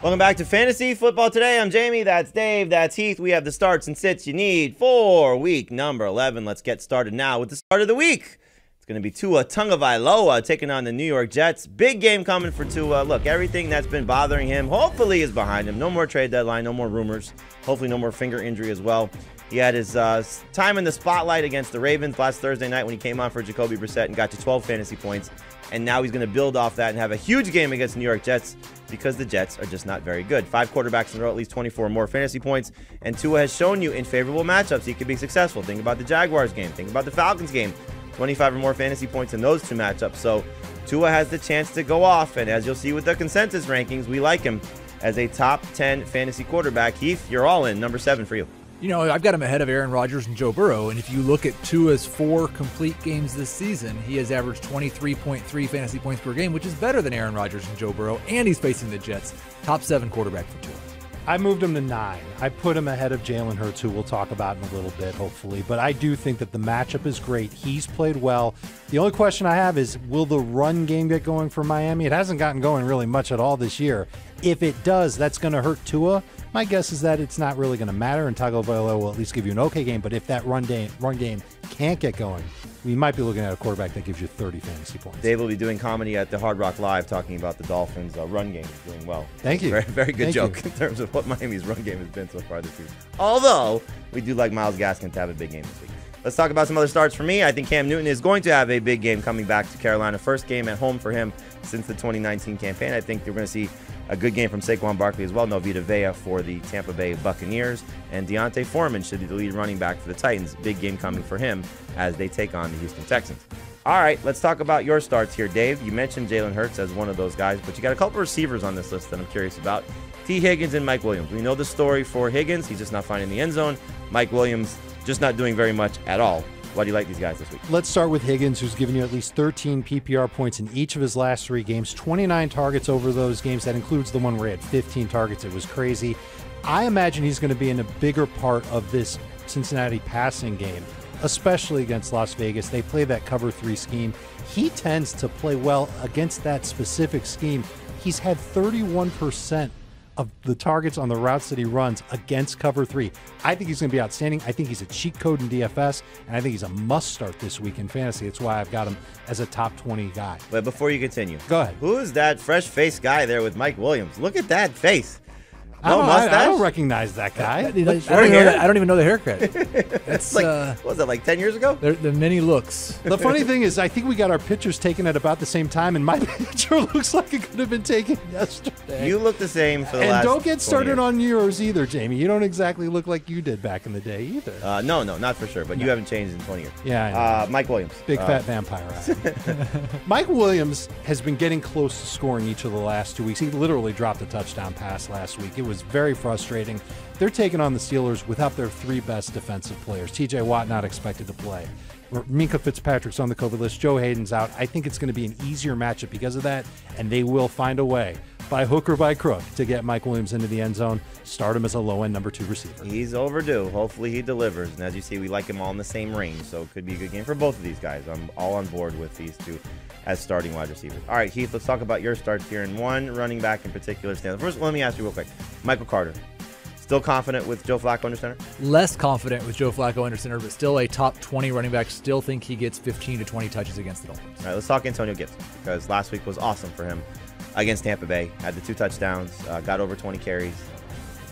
Welcome back to Fantasy Football Today. I'm Jamie, that's Dave, that's Heath. We have the starts and sits you need for week number 11. Let's get started now with the start of the week. It's going to be Tua Tagovailoa taking on the New York Jets. Big game coming for Tua. Look, everything that's been bothering him hopefully is behind him. No more trade deadline, no more rumors. Hopefully no more finger injury as well. He had his time in the spotlight against the Ravens last Thursday night when he came on for Jacoby Brissett and got to 12 fantasy points. And now he's going to build off that and have a huge game against the New York Jets because the Jets are just not very good. 5 quarterbacks in a row, at least 24 or more fantasy points. And Tua has shown you in favorable matchups he could be successful. Think about the Jaguars game. Think about the Falcons game. 25 or more fantasy points in those two matchups. So Tua has the chance to go off. And as you'll see with the consensus rankings, we like him as a top 10 fantasy quarterback. Heath, you're all in. Number 7 for you. You know, I've got him ahead of Aaron Rodgers and Joe Burrow, and if you look at Tua's 4 complete games this season, he has averaged 23.3 fantasy points per game, which is better than Aaron Rodgers and Joe Burrow, and he's facing the Jets. Top 7 quarterback for Tua. I moved him to 9. I put him ahead of Jalen Hurts, who we'll talk about in a little bit, hopefully. But I do think that the matchup is great. He's played well. The only question I have is, will the run game get going for Miami? It hasn't gotten going really much at all this year. If it does, that's going to hurt Tua. My guess is that it's not really going to matter, and Tagovailoa will at least give you an okay game. But if that run game can't get going, we might be looking at a quarterback that gives you 30 fantasy points. Dave will be doing comedy at the Hard Rock Live talking about the Dolphins' run game is doing well. Thank you. Very, very good joke in terms of what Miami's run game has been so far this season. Although, we do like Myles Gaskin to have a big game this week. Let's talk about some other starts for me. I think Cam Newton is going to have a big game coming back to Carolina. First game at home for him since the 2019 campaign. I think you're going to see a good game from Saquon Barkley as well. No Vita Vea for the Tampa Bay Buccaneers. And Deontay Foreman should be the lead running back for the Titans. Big game coming for him as they take on the Houston Texans. All right, let's talk about your starts here, Dave. You mentioned Jalen Hurts as one of those guys, but you got a couple receivers on this list that I'm curious about. T. Higgins and Mike Williams. We know the story for Higgins. He's just not finding the end zone. Mike Williams just not doing very much at all. Why do you like these guys this week? Let's start with Higgins, who's given you at least 13 PPR points in each of his last 3 games, 29 targets over those games. That includes the one where he had 15 targets. It was crazy. I imagine he's going to be in a bigger part of this Cincinnati passing game, especially against Las Vegas. They play that cover 3 scheme. He tends to play well against that specific scheme. He's had 31% of the targets on the routes that he runs against cover 3. I think he's going to be outstanding. I think he's a cheat code in DFS, and I think he's a must start this week in fantasy. That's why I've got him as a top 20 guy. But before you continue, go ahead. Who is that fresh-faced guy there with Mike Williams? Look at that face. I don't recognize that guy. I don't even know the haircut. That's like, what was that, like 10 years ago? The many looks. The funny thing is, I think we got our pictures taken at about the same time, and my picture looks like it could have been taken yesterday. You look the same for the last And don't get started 20 years. on yours either, Jamie. You don't exactly look like you did back in the day either. No, not for sure, but you haven't changed in 20 years. Yeah, I know. Mike Williams. Big fat vampire. Mike Williams has been getting close to scoring each of the last 2 weeks. He literally dropped a touchdown pass last week. It was very frustrating. They're taking on the Steelers without their 3 best defensive players. TJ Watt not expected to play. Minkah Fitzpatrick's on the COVID list. Joe Hayden's out. I think it's going to be an easier matchup because of that, and they will find a way, by hook or by crook, to get Mike Williams into the end zone. Start him as a low-end number 2 receiver. He's overdue. Hopefully he delivers. And as you see, we like him all in the same range, so it could be a good game for both of these guys. I'm all on board with these two as starting wide receivers. All right, Heath, let's talk about your starts here, and one running back in particular. First, let me ask you real quick. Michael Carter. Still confident with Joe Flacco under center? Less confident with Joe Flacco under center, but still a top 20 running back. Still think he gets 15 to 20 touches against the Dolphins. All right, let's talk Antonio Gibson, because last week was awesome for him against Tampa Bay. Had the 2 touchdowns, got over 20 carries,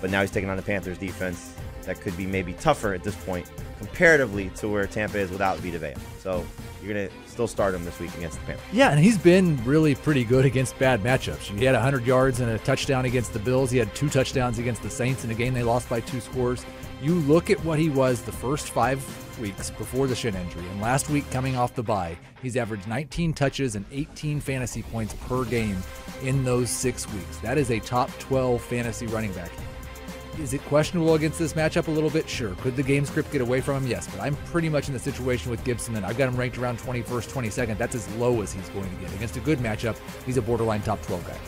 but now he's taking on the Panthers defense that could be maybe tougher at this point comparatively to where Tampa is without Vita Vea. So you're going to still start him this week against the Panthers. Yeah, and he's been really pretty good against bad matchups. He had 100 yards and a touchdown against the Bills. He had 2 touchdowns against the Saints in a game they lost by 2 scores. You look at what he was the first 5 weeks before the shin injury, and last week coming off the bye, he's averaged 19 touches and 18 fantasy points per game in those 6 weeks. That is a top 12 fantasy running back. Is it questionable against this matchup a little bit? Sure. Could the game script get away from him? Yes, but I'm pretty much in the situation with Gibson, and I've got him ranked around 21st, 22nd. That's as low as he's going to get. Against a good matchup, he's a borderline top 12 guy.